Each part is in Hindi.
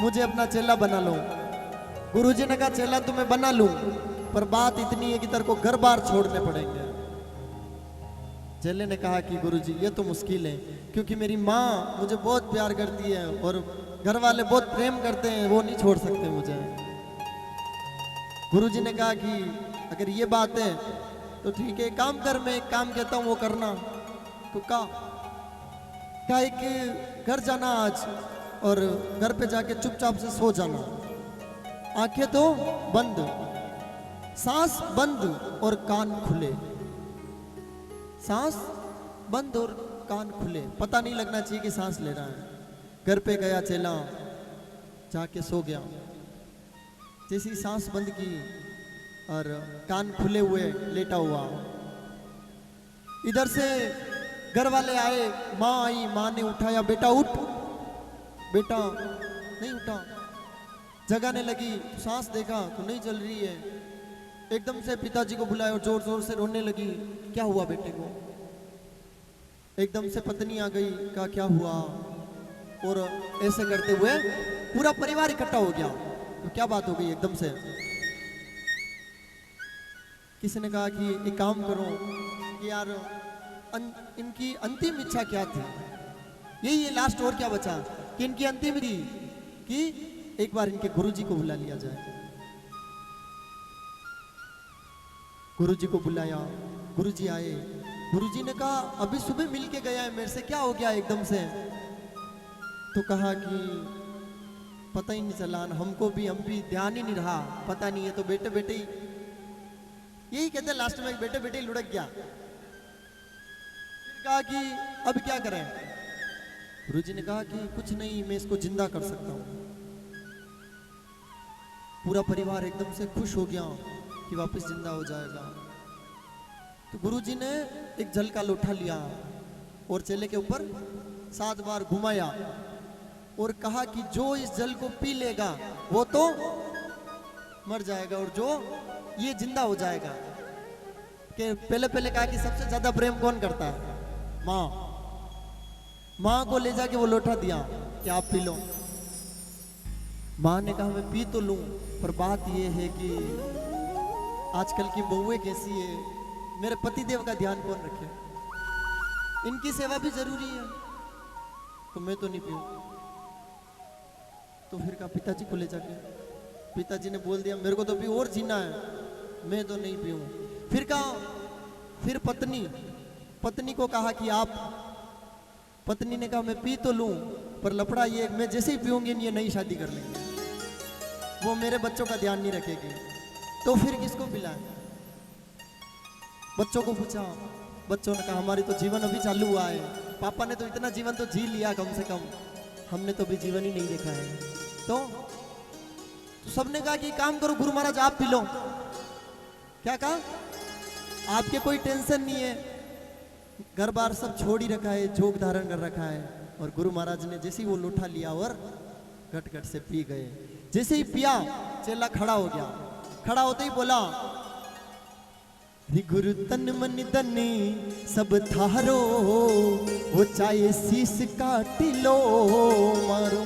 मुझे अपना चेला बना लो। गुरुजी ने कहा चेला तुम्हें बना लूं, पर बात इतनी है कि तेरे को घर बार छोड़ने पड़ेंगे। चेले ने कहा कि गुरुजी ये तो मुश्किल है, क्योंकि मेरी माँ मुझे बहुत प्यार करती है और घर वाले बहुत प्रेम करते हैं, वो नहीं छोड़ सकते मुझे। गुरुजी ने कहा कि अगर ये बात है तो ठीक है, काम कर, मैं एक काम कहता हूँ वो करना। तो कहा एक घर जाना आज और घर पे जाके चुपचाप से सो जाना, आंखें तो बंद, सांस बंद और कान खुले, सांस बंद और कान खुले, पता नहीं लगना चाहिए कि सांस ले रहा है। घर पे गया चेला, जाके सो गया। जैसी सांस बंद की और कान खुले हुए लेटा हुआ, इधर से घर वाले आए, माँ आई, माँ ने उठाया, बेटा उठ। बेटा नहीं उठा, जगाने लगी, सांस देखा तो नहीं चल रही है। एकदम से पिताजी को बुलाया और जोर जोर से रोने लगी। क्या हुआ बेटे को? एकदम से पत्नी आ गई, कहा क्या हुआ? और ऐसे करते हुए पूरा परिवार इकट्ठा हो गया। तो क्या बात हो गई एकदम से? किसी ने कहा कि एक काम करो कि यार इनकी अंतिम इच्छा क्या थी, यही है लास्ट, और क्या बचा कि इनकी अंतिम थी कि एक बार इनके गुरुजी को बुला लिया जाए। गुरुजी को बुलाया, गुरुजी आए। गुरुजी ने कहा अभी सुबह मिल के गया है मेरे से, क्या हो गया एकदम से? तो कहा कि पता ही नहीं चला, हमको भी, हम भी ध्यान ही नहीं रहा, पता नहीं है। तो बेटे बेटे ही, यही कहते लास्ट में, बेटे बेटे ही लुढ़क गया। फिर कहा कि अब क्या करें? गुरुजी ने कहा कि कुछ नहीं, मैं इसको जिंदा कर सकता हूं। पूरा परिवार एकदम से खुश हो गया कि वापस जिंदा हो जाएगा। तो गुरुजी ने एक जल का लोटा लिया और चेले के ऊपर 7 बार घुमाया और कहा कि जो इस जल को पी लेगा वो तो मर जाएगा और जो ये जिंदा हो जाएगा। कि पहले पहले कहा कि सबसे ज्यादा प्रेम कौन करता है? माँ। माँ को ले जाके वो लोटा दिया कि आप पी लो। माँ ने कहा मैं पी तो लूं, पर बात ये है कि आजकल की बहुएं कैसी है, मेरे पतिदेव का ध्यान कौन रखे, इनकी सेवा भी जरूरी है, तो मैं तो नहीं पीऊं। तो फिर कहा पिताजी को ले जाके, पिताजी ने बोल दिया मेरे को तो भी और जीना है, मैं तो नहीं पीऊं। फिर कहा, फिर पत्नी को कहा कि आप, पत्नी ने कहा मैं पी तो लूं, पर लफड़ा ये मैं जैसे ही पीऊंगी ये नई शादी कर लेंगे, वो मेरे बच्चों का ध्यान नहीं रखेगी। तो फिर किसको पिलाएं? बच्चों को पूछा, बच्चों ने कहा हमारी तो जीवन अभी चालू हुआ है, पापा ने तो इतना जीवन तो जी लिया कम से कम, हमने तो अभी जीवन ही नहीं देखा है। तो सबने कहा कि काम करो गुरु महाराज आप पी लो। क्या कहा? आपके कोई टेंशन नहीं है, घर बार सब छोड़ ही रखा है, जोग धारण कर रखा है। और गुरु महाराज ने जैसे ही वो लोटा लिया और घट घट से पी गए। जैसे ही पिया, चेला खड़ा हो गया। खड़ा होते ही बोला, गुरु तन मन धन सब थारो, वो चाहे शीश काट लो मारो।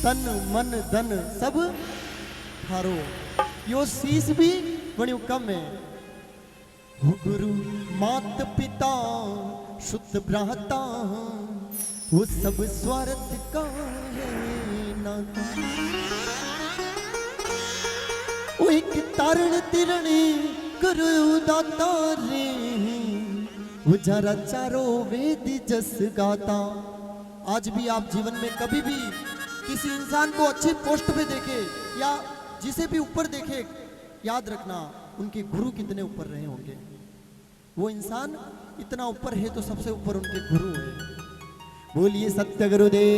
तन मन धन सब थारो, यो शीश भी बड़ी कम है। गुरु मात पिता शुद्ध भ्राता, वो सब स्वार्थ का है नाता। वो एक तारण तिरणी गुरु दाता रे, वो जरा चारों वेद जस गाता। आज भी आप जीवन में कभी भी किसी इंसान को अच्छी पोस्ट पे देखे या जिसे भी ऊपर देखे, याद रखना उनके गुरु कितने ऊपर रहे होंगे। वो इंसान इतना ऊपर है तो सबसे ऊपर उनके गुरु है। बोलिए सत्य गुरुदेव।